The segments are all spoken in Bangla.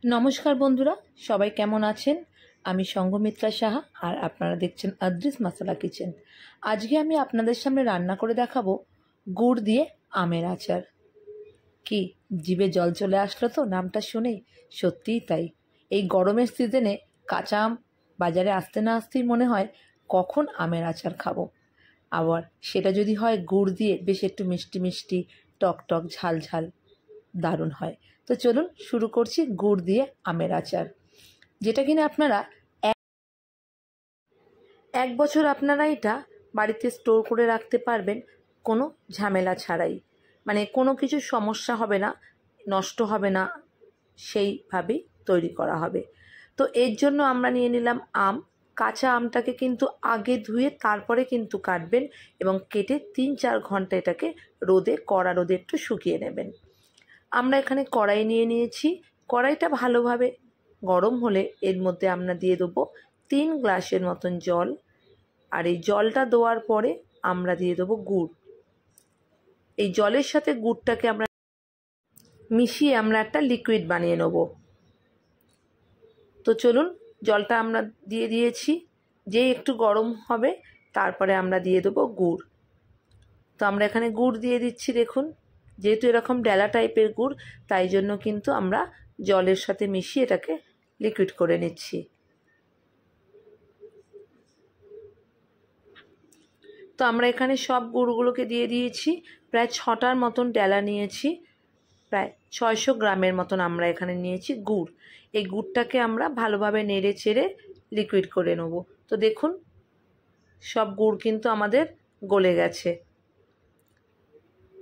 নমস্কার বন্ধুরা, সবাই কেমন আছেন? আমি সঙ্ঘমিত্রা সাহা আর আপনারা দেখছেন আদ্রিস মশলা কিচেন। আজকে আমি আপনাদের সামনে রান্না করে দেখাবো গুড় দিয়ে আমের আচার। কি জিভে জল চলে আসলো তো নামটা শুনেই? সত্যিই তাই। এই গরমের সিজনে কাঁচা আম বাজারে আসতে না আসতেই মনে হয় কখন আমের আচার খাবো। আবার সেটা যদি হয় গুড় দিয়ে, বেশ একটু মিষ্টি মিষ্টি, টক টক, ঝাল ঝাল, দারুণ হয়। তো চলুন শুরু করছি গুড় দিয়ে আমের আচার, যেটা কিনা আপনারা এক বছর আপনারা এটা বাড়িতে স্টোর করে রাখতে পারবেন কোনো ঝামেলা ছাড়াই। মানে কোনো কিছু সমস্যা হবে না, নষ্ট হবে না, সেইভাবেই তৈরি করা হবে। তো এর জন্য আমরা নিয়ে নিলাম আম। কাঁচা আমটাকে কিন্তু আগে ধুয়ে তারপরে কিন্তু কাটবেন এবং কেটে 3-4 ঘন্টা এটাকে কড়া রোদে একটু শুকিয়ে নেবেন। আমরা এখানে কড়াই নিয়ে নিয়েছি। কড়াইটা ভালোভাবে গরম হলে এর মধ্যে আমরা দিয়ে দেবো 3 গ্লাসের মতন জল। আর এই জলটা দেওয়ার পরে আমরা দিয়ে দেবো গুড়। এই জলের সাথে গুড়টাকে আমরা মিশিয়ে আমরা একটা লিকুইড বানিয়ে নেব। তো চলুন, জলটা আমরা দিয়ে দিয়েছি। যেই একটু গরম হবে তারপরে আমরা দিয়ে দেবো গুড়। তো আমরা এখানে গুড় দিয়ে দিচ্ছি। দেখুন, যেহেতু এরকম ডেলা টাইপের গুড়, তাই জন্য কিন্তু আমরা জলের সাথে মিশিয়ে এটাকে লিকুইড করে নিচ্ছি। তো আমরা এখানে সব গুড়গুলোকে দিয়ে দিয়েছি। প্রায় 6টার মতন ডেলা নিয়েছি, প্রায় 600 গ্রামের মতন আমরা এখানে নিয়েছি গুড়। এই গুড়টাকে আমরা ভালোভাবে নেড়ে চেড়ে লিকুইড করে নেব। তো দেখুন, সব গুড় কিন্তু আমাদের গলে গেছে।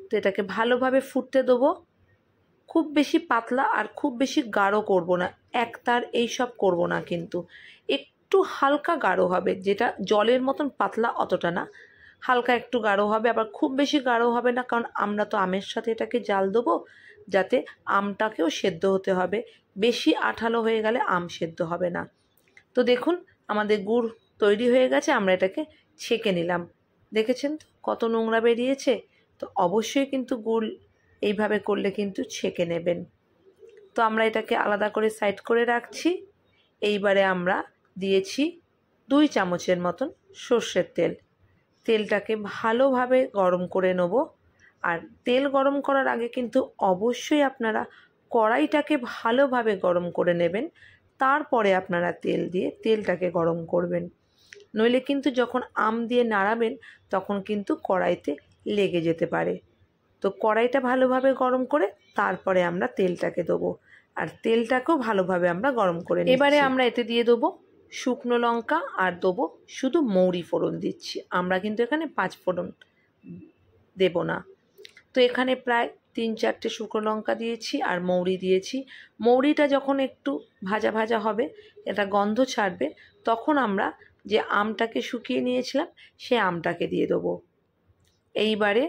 তো এটাকে ভালোভাবে ফুটতে দেবো। খুব বেশি পাতলা আর খুব বেশি গাঢ় করব না, একতার এইসব করব না, কিন্তু একটু হালকা গাঢ় হবে, যেটা জলের মতন পাতলা অতটা না, হালকা একটু গাঢ় হবে। আবার খুব বেশি গাঢ় হবে না, কারণ আমরা তো আমের সাথে এটাকে জাল দেবো, যাতে আমটাকেও সেদ্ধ হতে হবে। বেশি আঠালো হয়ে গেলে আম সেদ্ধ হবে না। তো দেখুন, আমাদের গুড় তৈরি হয়ে গেছে। আমরা এটাকে ছেঁকে নিলাম। দেখেছেন তো কত নোংরা বেরিয়েছে? তো অবশ্যই কিন্তু গুড় এইভাবে করলে কিন্তু ছেঁকে নেবেন। তো আমরা এটাকে আলাদা করে সাইড করে রাখছি। এইবারে আমরা দিয়েছি 2 চামচের মতন সর্ষের তেল। তেলটাকে ভালোভাবে গরম করে নেব। আর তেল গরম করার আগে কিন্তু অবশ্যই আপনারা কড়াইটাকে ভালোভাবে গরম করে নেবেন। তারপরে আপনারা তেল দিয়ে তেলটাকে গরম করবেন, নইলে কিন্তু যখন আম দিয়ে নাড়াবেন তখন কিন্তু কড়াইতে লেগে যেতে পারে। তো কড়াইটা ভালোভাবে গরম করে তারপরে আমরা তেলটাকে দেবো। আর তেলটাকেও ভালোভাবে আমরা গরম করে নিচ্ছি। এবারে আমরা এতে দিয়ে দেবো শুকনো লঙ্কা আর দেবো শুধু মৌরি ফোড়ন দিচ্ছি। আমরা কিন্তু এখানে 5 ফোড়ন দেব না। তো এখানে প্রায় 3-4টে শুকনো লঙ্কা দিয়েছি আর মৌরি দিয়েছি। মৌরিটা যখন একটু ভাজা ভাজা হবে, এটা গন্ধ ছাড়বে, তখন আমরা যে আমটাকে শুকিয়ে নিয়েছিলাম সে আমটাকে দিয়ে দেবো। এইবারে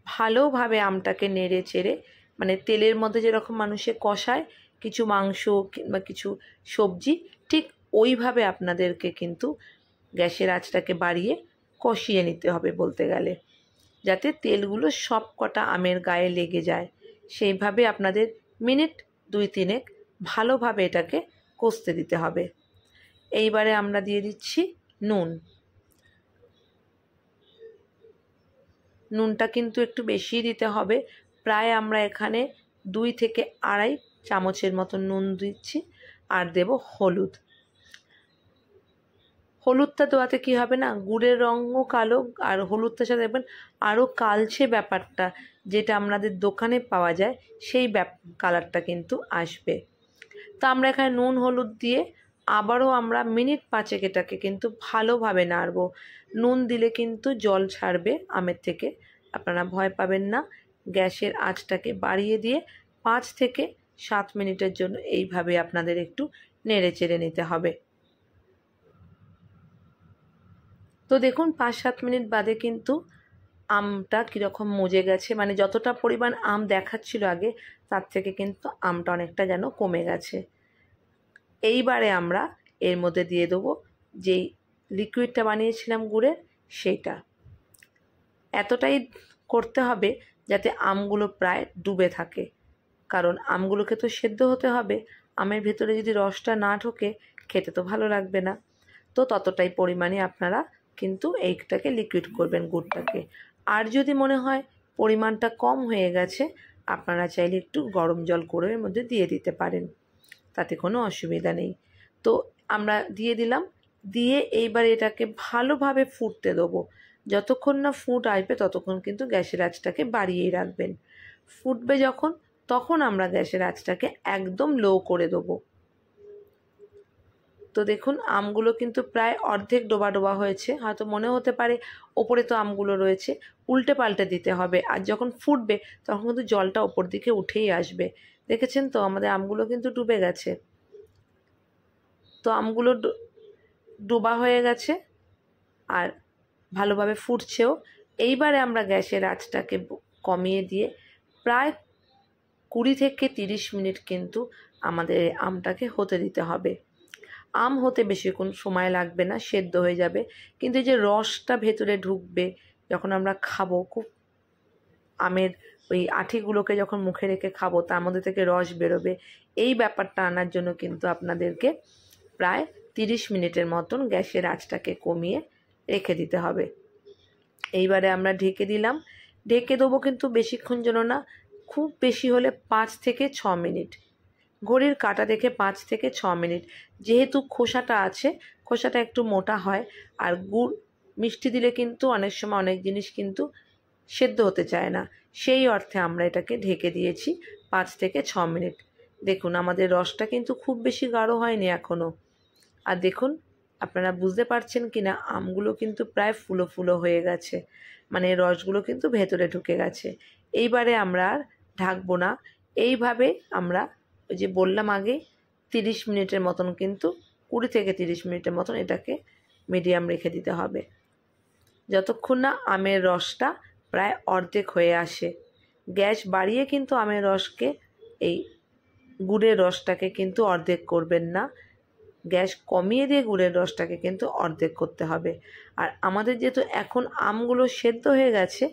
ভালোভাবে আমটাকে নেড়ে চেড়ে, মানে তেলের মধ্যে যেরকম মানুষে কষায় কিছু মাংস কিংবা কিছু সবজি, ঠিক ওইভাবে আপনাদেরকে কিন্তু গ্যাসের আঁচটাকে বাড়িয়ে কষিয়ে নিতে হবে বলতে গেলে, যাতে তেলগুলো সব কটা আমের গায়ে লেগে যায়। সেইভাবে আপনাদের মিনিট 2-3 ভালোভাবে এটাকে কষতে দিতে হবে। এইবারে আমরা দিয়ে দিচ্ছি নুন। নুনটা কিন্তু একটু বেশি দিতে হবে। প্রায় আমরা এখানে 2 থেকে 2.5 চামচের মতো নুন দিচ্ছি। আর দেব হলুদ। হলুদটা দেওয়াতে কী হবে না, গুড়ের রঙও কালো, আর হলুদটার সাথে দেখবেন আরও কালচে ব্যাপারটা যেটা আমাদের দোকানে পাওয়া যায় সেই কালারটা কিন্তু আসবে। তো আমরা এখানে নুন হলুদ দিয়ে আবারও আমরা মিনিট 5 এটাকে কিন্তু ভালোভাবে নাড়ব। নুন দিলে কিন্তু জল ছাড়বে আমের থেকে, আপনারা ভয় পাবেন না। গ্যাসের আঁচটাকে বাড়িয়ে দিয়ে 5 থেকে 7 মিনিটের জন্য এইভাবে আপনাদের একটু নেড়ে চেড়ে নিতে হবে। তো দেখুন 5-7 মিনিট বাদে কিন্তু আমটা কীরকম মজে গেছে, মানে যতটা পরিমাণ আম দেখাচ্ছিল আগে তার থেকে কিন্তু আমটা অনেকটা যেন কমে গেছে। এইবারে আমরা এর মধ্যে দিয়ে দেবো যেই লিকুইডটা বানিয়েছিলাম গুড়ের, সেইটা। এতটাই করতে হবে যাতে আমগুলো প্রায় ডুবে থাকে, কারণ আমগুলোকে তো সেদ্ধ হতে হবে। আমের ভেতরে যদি রসটা না ঢোকে খেতে তো ভালো লাগবে না। তো ততটাই পরিমাণে আপনারা কিন্তু এইটাকে লিকুইড করবেন গুড়টাকে। আর যদি মনে হয় পরিমাণটা কম হয়ে গেছে, আপনারা চাইলে একটু গরম জল করে এর মধ্যে দিয়ে দিতে পারেন, তাতে কোনো অসুবিধা নেই। তো আমরা দিয়ে দিলাম, দিয়ে এইবার এটাকে ভালোভাবে ফুটতে দেবো। যতক্ষণ না ফুট আসবে ততক্ষণ কিন্তু গ্যাসের আঁচটাকে বাড়িয়েই রাখবেন। ফুটবে যখন, তখন আমরা গ্যাসের আঁচটাকে একদম লো করে দেবো। তো দেখুন আমগুলো কিন্তু প্রায় অর্ধেক ডোবা ডোবা হয়েছে। হয়তো মনে হতে পারে ওপরে তো আমগুলো রয়েছে, উল্টে পাল্টে দিতে হবে। আর যখন ফুটবে তখন কিন্তু জলটা ওপর দিকে উঠেই আসবে। দেখেছেন তো আমাদের আমগুলো কিন্তু ডুবে গেছে। তো আমগুলো ডোবা হয়ে গেছে আর ভালোভাবে ফুটছেও। এইবারে আমরা গ্যাসের আঁচটাকে কমিয়ে দিয়ে প্রায় 20 থেকে 30 মিনিট কিন্তু আমাদের আমটাকে হতে দিতে হবে। আম হতে বেশিক্ষণ সময় লাগবে না, সেদ্ধ হয়ে যাবে। কিন্তু এই যে রসটা ভেতরে ঢুকবে যখন আমরা খাবো, খুব আমের ওই আঠিগুলোকে যখন মুখে রেখে খাবো তার মধ্যে থেকে রস বেরোবে, এই ব্যাপারটা আনার জন্য কিন্তু আপনাদেরকে প্রায় 30 মিনিটের মতন গ্যাসের আঁচটাকে কমিয়ে রেখে দিতে হবে। এইবারে আমরা ঢেকে দিলাম। ঢেকে দেবো কিন্তু বেশিক্ষণ যেন না, খুব বেশি হলে 5 থেকে 6 মিনিট। ঘড়ির কাঁটা দেখে 5 থেকে 6 মিনিট। যেহেতু খোসাটা আছে, খোসাটা একটু মোটা হয়, আর গুড় মিষ্টি দিলে কিন্তু অনেক সময় অনেক জিনিস কিন্তু সেদ্ধ হতে চায় না, সেই অর্থে আমরা এটাকে ঢেকে দিয়েছি 5 থেকে 6 মিনিট। দেখুন আমাদের রসটা কিন্তু খুব বেশি গাঢ় হয়নি এখনও। আর দেখুন আপনারা বুঝতে পারছেন কি না, আমগুলো কিন্তু প্রায় ফুলো ফুলো হয়ে গেছে, মানে রসগুলো কিন্তু ভেতরে ঢুকে গেছে। এইবারে আমরা আর ঢাকবো না, এইভাবে আমরা ওই যে বললাম আগে 30 মিনিটের মতন কিন্তু 20 থেকে 30 মিনিটের মতন এটাকে মিডিয়াম রেখে দিতে হবে, যতক্ষণ না আমের রসটা প্রায় অর্ধেক হয়ে আসে। গ্যাস বাড়িয়ে কিন্তু আমের রসকে, এই গুড়ের রসটাকে কিন্তু অর্ধেক করবেন না, গ্যাস কমিয়ে দিয়ে গুড়ের রসটাকে কিন্তু অর্ধেক করতে হবে। আর আমাদের যেহেতু এখন আমগুলো সেদ্ধ হয়ে গেছে,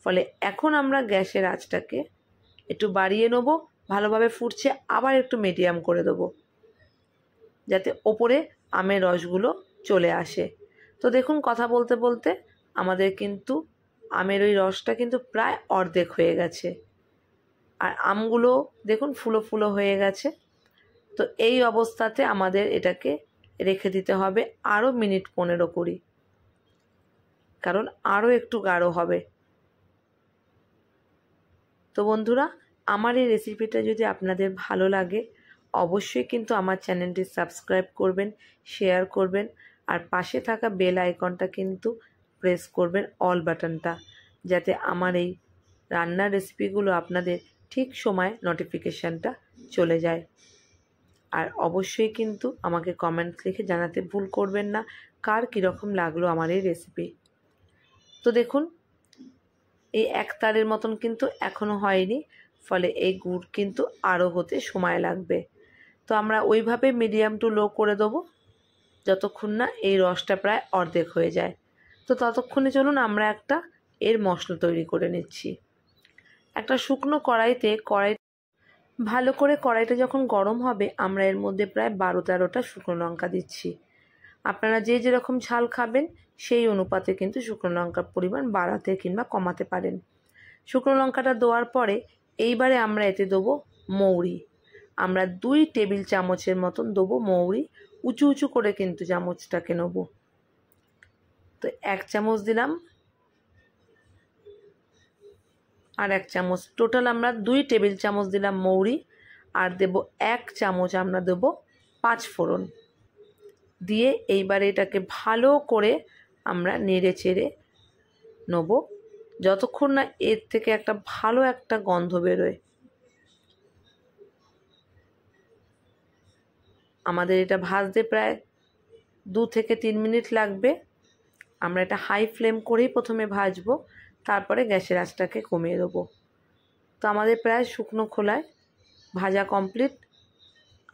ফলে এখন আমরা গ্যাসের আঁচটাকে একটু বাড়িয়ে নেবো। ভালোভাবে ফুটছে, আবার একটু মিডিয়াম করে দেবো যাতে ওপরে আমের রসগুলো চলে আসে। তো দেখুন কথা বলতে বলতে আমাদের কিন্তু আমের ওই রসটা কিন্তু প্রায় অর্ধেক হয়ে গেছে, আর আমগুলো দেখুন ফুলো ফুলো হয়ে গেছে। তো এই অবস্থাতে আমাদের এটাকে রেখে দিতে হবে আরও মিনিট 15-20, কারণ আরও একটু গাঢ় হবে। তো বন্ধুরা, আমার এই রেসিপিটা যদি আপনাদের ভালো লাগে অবশ্যই কিন্তু আমার চ্যানেলটি সাবস্ক্রাইব করবেন, শেয়ার করবেন, আর পাশে থাকা বেল আইকনটা কিন্তু প্রেস করবেন, অল বাটনটা, যাতে আমার এই রান্নার রেসিপিগুলো আপনাদের ঠিক সময় নোটিফিকেশানটা চলে যায়। আর অবশ্যই কিন্তু আমাকে কমেন্টস লিখে জানাতে ভুল করবেন না কার কীরকম লাগলো আমার এই রেসিপি। তো দেখুন এই এক তারের মতন কিন্তু এখনও হয়নি, ফলে এই গুড় কিন্তু আরও হতে সময় লাগবে। তো আমরা ওইভাবে মিডিয়াম টু লো করে দেবো যতক্ষণ না এই রসটা প্রায় অর্ধেক হয়ে যায়। তো ততক্ষণে চলুন আমরা একটা এর মশলা তৈরি করে নিচ্ছি। একটা শুকনো কড়াইতে ভালো করে কড়াইটা যখন গরম হবে আমরা এর মধ্যে প্রায় 12-13টা শুকনো লঙ্কা দিচ্ছি। আপনারা যে যেরকম ঝাল খাবেন সেই অনুপাতে কিন্তু শুকনো লঙ্কার পরিমাণ বাড়াতে কিংবা কমাতে পারেন। শুকনো লঙ্কাটা দেওয়ার পরে এইবারে আমরা এতে দেবো মৌরি। আমরা 2 টেবিল চামচের মতন দেবো মৌরি, উঁচু উঁচু করে কিন্তু চামচটাকে নেব। তো 1 চামচ দিলাম, আর 1 চামচ, টোটাল আমরা 2 টেবিল চামচ দিলাম মৌরি, আর দেব 1 চামচ আমরা দেব 5 ফোড়ন দিয়ে এইবারে এটাকে ভালো করে আমরা নেড়ে চেড়ে নেব যতক্ষণ না এর থেকে একটা ভালো একটা গন্ধ বেরোয়। আমাদের এটা ভাজতে প্রায় 2 থেকে 3 মিনিট লাগবে। আমরা এটা হাই ফ্লেম করেই প্রথমে ভাজবো, তারপরে গ্যাসের আঁচটাকে কমিয়ে দেবো। তো আমাদের প্রায় শুকনো খোলায় ভাজা কমপ্লিট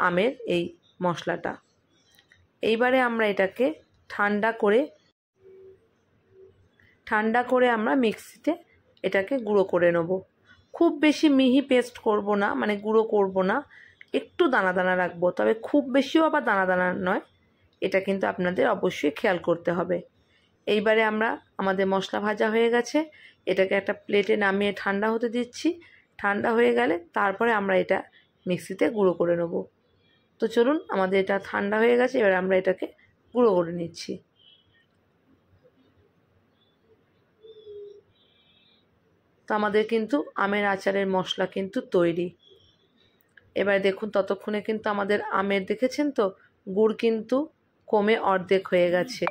আমের এই মশলাটা। এইবারে আমরা এটাকে ঠান্ডা করে আমরা মিক্সিতে এটাকে গুঁড়ো করে নেব। খুব বেশি মিহি পেস্ট করব না, মানে গুঁড়ো করব না, একটু দানা দানা রাখবো, তবে খুব বেশিও আবার দানা দানা নয়, এটা কিন্তু আপনাদের অবশ্যই খেয়াল করতে হবে। এইবারে আমরা আমাদের মশলা ভাজা হয়ে গেছে, এটাকে একটা প্লেটে নামিয়ে ঠান্ডা হতে দিচ্ছি। ঠান্ডা হয়ে গেলে তারপরে আমরা এটা মিক্সিতে গুঁড়ো করে নেব। তো চলুন, আমাদের এটা ঠান্ডা হয়ে গেছে, এবার আমরা এটাকে গুঁড়ো করে নিচ্ছি। তো আমাদের কিন্তু আমের আচারের মশলা কিন্তু তৈরি। এবার দেখুন, ততক্ষণে কিন্তু আমাদের আমের দেখেছেন তো গুড় কিন্তু কমে অর্ধেক হয়ে গেছে,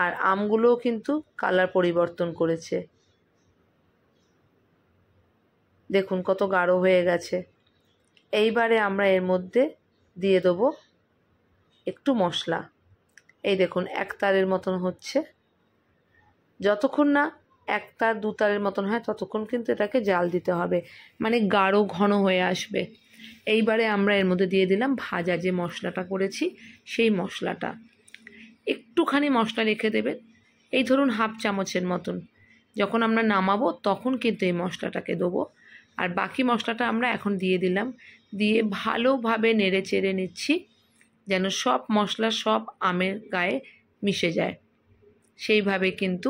আর আমগুলোও কিন্তু কালার পরিবর্তন করেছে। দেখুন কত গাঢ় হয়ে গেছে। এইবারে আমরা এর মধ্যে দিয়ে দেবো একটু মশলা। এই দেখুন এক তারের মতন হচ্ছে, যতক্ষণ না এক তার দু তারের মতন হয় ততক্ষণ কিন্তু এটাকে জাল দিতে হবে, মানে গাঢ় ঘন হয়ে আসবে। এইবারে আমরা এর মধ্যে দিয়ে দিলাম ভাজা যে মশলাটা করেছি সেই মশলাটা। একটুখানি মশলা রেখে দেবেন, এই ধরুন হাফ চামচের মতন। যখন আমরা নামাবো তখন কিন্তু এই মশলাটাকে দেবো, আর বাকি মশলাটা আমরা এখন দিয়ে দিলাম। দিয়ে ভালোভাবে নেড়ে চেড়ে নিচ্ছি যেন সব মশলা সব আমের গায়ে মিশে যায়। সেইভাবে কিন্তু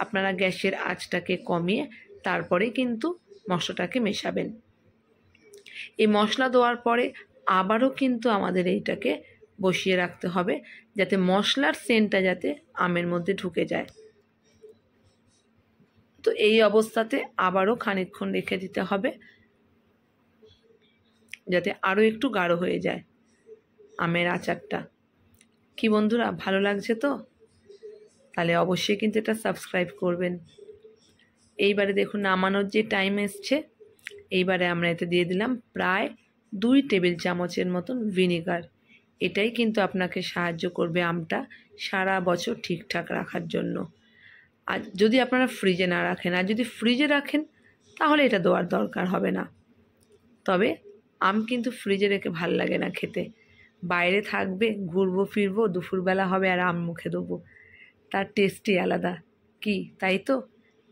আপনারা গ্যাসের আঁচটাকে কমিয়ে তারপরে কিন্তু মশলাটাকে মেশাবেন। এই মশলা দেওয়ার পরে আবারও কিন্তু আমাদের এইটাকে বসিয়ে রাখতে হবে, যাতে মশলার সেন্টটা যাতে আমের মধ্যে ঢুকে যায়। তো এই অবস্থাতে আবারও খানিকক্ষণ রেখে দিতে হবে, যাতে আরও একটু গাঢ় হয়ে যায় আমের আচারটা। কি বন্ধুরা, ভালো লাগছে তো? তাহলে অবশ্যই কিন্তু এটা সাবস্ক্রাইব করবেন। এইবারে দেখুন নামানোর যে টাইম এসছে, এইবারে আমরা এতে দিয়ে দিলাম প্রায় 2 টেবিল চামচের মতন ভিনিগার। এটাই কিন্তু আপনাকে সাহায্য করবে আমটা সারা বছর ঠিকঠাক রাখার জন্য। আর যদি আপনারা ফ্রিজে না রাখেন, আর যদি ফ্রিজে রাখেন তাহলে এটা দেওয়ার দরকার হবে না। তবে আম কিন্তু ফ্রিজে রেখে ভাল লাগে না খেতে। বাইরে থাকবে, ঘুরবো ফিরবো, দুপুরবেলা হবে আর আম মুখে দেবো, তার টেস্টই আলাদা। কি তাই তো?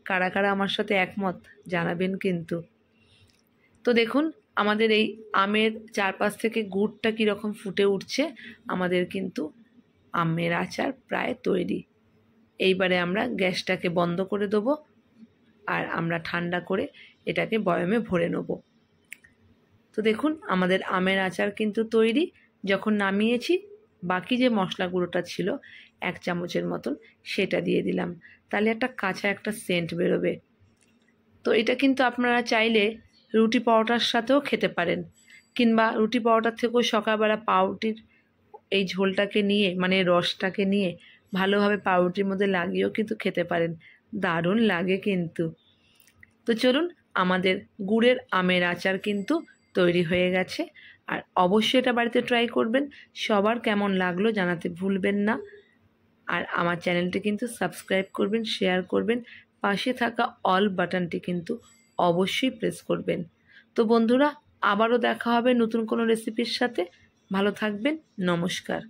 কারা কারা আমার সাথে একমত জানাবেন কিন্তু। তো দেখুন আমাদের এই আমের চারপাশ থেকে গুড়টা কীরকম ফুটে উঠছে, আমাদের কিন্তু আমের আচার প্রায় তৈরি। এইবারে আমরা গ্যাসটাকে বন্ধ করে দেবো, আর আমরা ঠান্ডা করে এটাকে বয়ামে ভরে নেব। তো দেখুন আমাদের আমের আচার কিন্তু তৈরি। যখন নামিয়েছি বাকি যে মশলা গুঁড়োটা ছিল 1 চামচের মতন সেটা দিয়ে দিলাম, তাহলে একটা কাঁচা একটা সেন্ট বেরোবে। তো এটা কিন্তু আপনারা চাইলে রুটি পরোটার সাথেও খেতে পারেন, কিংবা রুটি পরোটার থেকেও সকালবেলা পাউরুটির এই ঝোলটাকে নিয়ে, মানে রসটাকে নিয়ে ভালোভাবে পাউরুটির মধ্যে লাগিয়েও কিন্তু খেতে পারেন, দারুণ লাগে কিন্তু। তো চলুন, আমাদের গুড়ের আমের আচার কিন্তু তৈরি হয়ে গেছে। আর অবশ্যই এটা বাড়িতে ট্রাই করবেন। সবার কেমন লাগলো জানাতে ভুলবেন না। আর আমার চ্যানেলটি কিন্তু সাবস্ক্রাইব করবেন, শেয়ার করবেন, পাশে থাকা অল বাটনটি কিন্তু অবশ্যই প্রেস করবেন। তো বন্ধুরা, আবারও দেখা হবে নতুন কোনো রেসিপির সাথে। ভালো থাকবেন, নমস্কার।